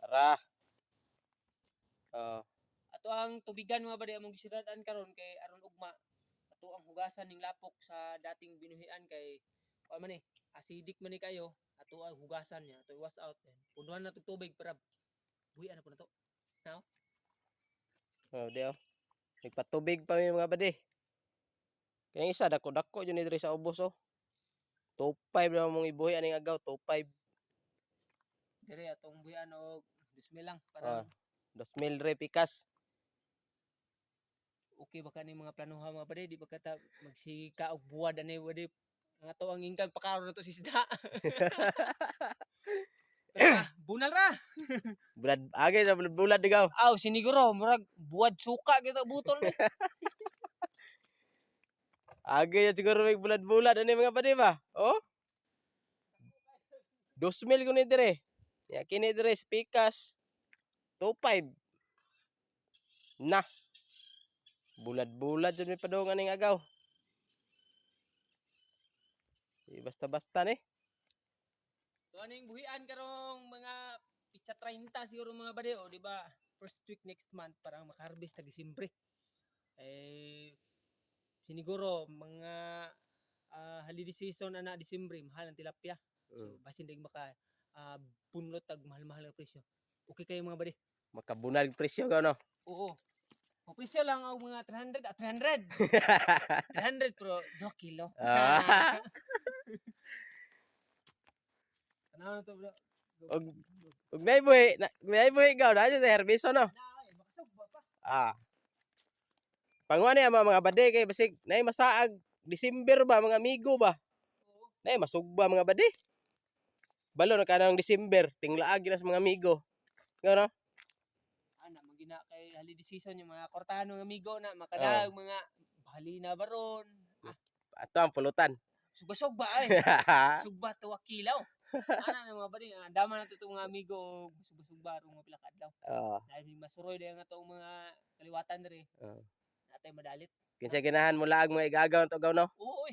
Tara. Oh. Ato ang tubigan mga badi among gisiradan karon kay aron ugma ato ang hugasan ning lapok sa dating binuhian kay man ni acidic man ni kayo ato ang hugasan niya ato wash out then punuhan na tubig para buhian na po na to. Now, Oh, di oh. Nagpatubig pa mi mga badi. Kaya isa dako-dako jud ni diri sa ubos oh. Top 5 na mong ibuhi aning agaw, top 5. dire atong buhian og 2,000 lang Ah, para 2,000 re pikas. okay ba kani mga planuha mga badi di ba kata magsika og buwad ani badi nga to ang ingkang pakaron na to si Sida. Bunal ra. Bulad agay na bulad digaw. Aw siniguro murag buwad suka kita butol ni. Agay siguro may bulad-bulad ani mga badi ba? Oh. 2,000 ko ni dire. Ya kini dire pikas. Top 5. Na. Bulad-bulad jud may padong aning agaw. Basta-basta ni. So aning buhian karong mga pitsa 30 siguro mga badi o di ba? First week next month para maka-harvest ta Disyembre. Eh siniguro mga holiday season na Disyembre mahal ang tilapia. So basin ding maka bunlot tag mahal-mahal nga presyo. Okay kayo mga badi? Makabunal presyo ka no. Oo. O presyo lang ang mga 300 at 300. 300 pero 2 kilo. Ah. Ano to bro? Ug naibuhi gaw na sa herbiso no. Makasugba pa. Ah. Panguha niya mga bade kay basig nay masaag December ba mga amigo ba. Oo. Nay masugba mga bade. Balo na kanang December tinglaag na sa mga amigo. Ngaw no? Ana magina kay holiday season yung mga kortahan ng amigo na makadag mga bahalina baron. Ato ang pulutan. Sugba-sugba ay. Sugba to kilaw. Ana na mga bari dama na to mga amigo sugba-sugba ro mga pila ka adlaw. Oh. Dahil masuroy dayon nga tong mga kaliwatan diri. Oh. Natay madalit. Kinsa ginahan mo laag mga igagaw to gaw no? Oo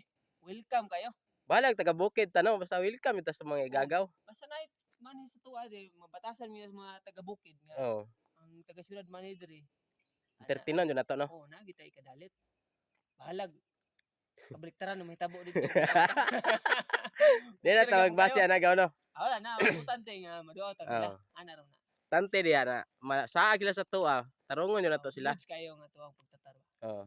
welcome kayo. Balag taga bukid tanong basta welcome ita sa mga igagaw. Basta na man sa tuwa di mabatasan mi sa mga taga bukid nga. Oh. Ang taga syudad man diri. Entertainon jud nato no. Oo na gitay kadalit. Bahalag kabaliktaran may tabo dito. Di na tawag base ana gaw no. Wala na, importante nga maduot ang nila. Ana raw na. Tante diya na saag sila sa tuwa. Tarungon jud nato sila. Goods kayo nga tuwang pagtatarwa. Oh.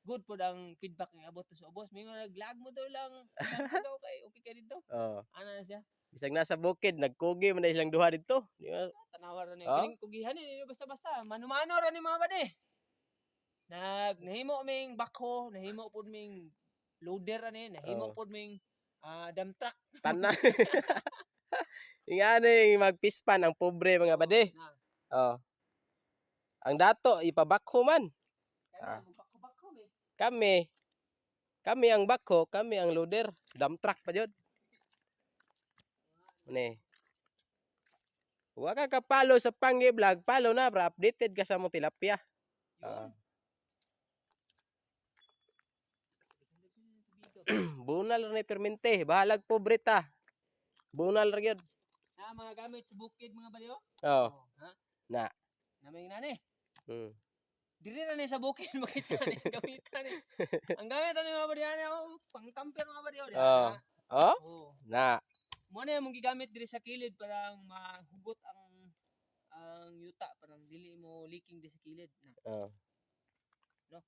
Good po ang feedback nga abot sa ubos. May nga naglag mo daw lang. Tagaw kay okay ka dito. Oh. Ana na siya. Bisag nasa bukid nagkugi man silang duha dito. Di ba? Tanawa ra ni. Oh? Kining kugihan ni basta-basta. Mano-mano ra ni mga bade. Nahimo ming bakho, nahimo pud ming loader ani, nahimo pud ming dump truck. Tanan. Ingani magpispan ang pobre mga bade. Oh. Ang dato ipabakho man. Bakho-bakho eh. Kami ang bakho, kami ang loader, dump truck pa jud. Ni. Wa ka kapalo sa Panggi Vlog, follow na para updated ka sa mo tilapia. Bunal ni permente, bahalag pobre ta. Bunal ra gyud. Na mga gamit sa bukid mga baliw. Oh. Ha? Na. Namay nani. Hmm. Diri na ni sa bukid makita ni gamitan ni. Ang gamit ani mga baliw ani pang tamper mga baliw. Oh. Oh? Oo. Na. Mo na mong gigamit diri sa kilid para mahugot ang yuta parang dili mo leaking di sa kilid na. Oh. No.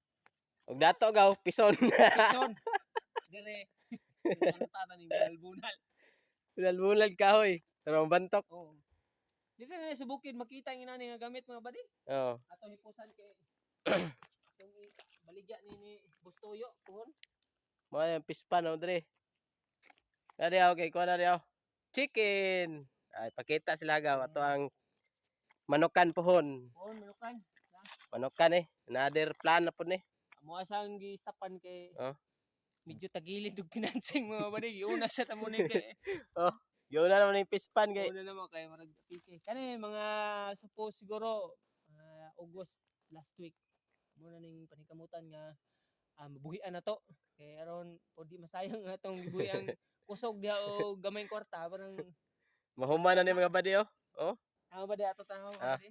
Og dato gaw pison. Pison. Dire. Tata ni bunal. Bunal kahoy. Pero bantok. Oo. Dili na sa bukid makita ang inani nga gamit mga badi. Oh. Ato hipusan kay atong baligya ni Bustoyo tuhon. Mo yung pispan o dre. Dari okay, kuha na rin chicken. Ay, pakita sila gaw. Ito ang manukan pohon. Pohon manukan. Manukan another plan na po ni. Amo asang gisapan kay Oh. medyo tagilid og financing mga badi. Una sa tamo ni kay. Oh, yun na naman yung pispan kay. Una naman kay marag PK. Kani mga suppose siguro August last week. Muna ning panikamutan nga mabuhian na to. Kay aron o di masayang nga tong gibuhiang kusog diha o gamay kwarta parang Mahuman na ni mga badi oh. Oh. Amo ba di ato tanaw mga Ah. buddy?